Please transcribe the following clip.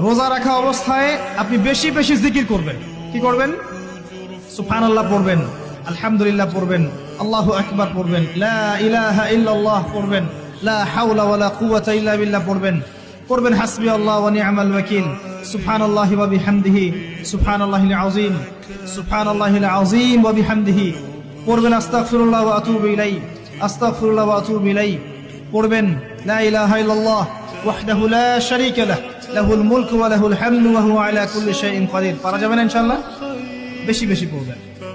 রোজা রাখা অবস্থায় আপনি বেশি বেশি জিকির করবেন। কি করবেন? সুবহানাল্লাহ পড়বেন, আলহামদুলিল্লাহ পড়বেন, আল্লাহু আকবার পড়বেন, লা ইলাহা ইল্লাল্লাহ পড়বেন, লা হাওলা ওয়ালা কুওয়াতা ইল্লা বিল্লাহ পড়বেন হাসবি আল্লাহ ওয়া নি'মাল ওয়াকিল, সুবহানাল্লাহি ওয়া বিহামদিহি, সুবহানাল্লাহিল আযীম, সুবহানাল্লাহিল আযীম ওয়া বিহামদিহি পড়বেন, আস্তাগফিরুল্লাহ ওয়া আতুবু ইলাইহি, আস্তাগফিরুল্লাহ ওয়া আতুবু ইলাইহি পড়বেন, লা ইলাহা ইল্লাল্লাহ ওয়াহদাহু লা শারীকা লাহু লাহুল মুলকু ওয়া লাহুল হামদু ওয়া হুয়া আলা কুল্লি শাইইন কাদির। পারা যাবে না ইনশাআল্লাহ? বেশি বেশি পড়বেন।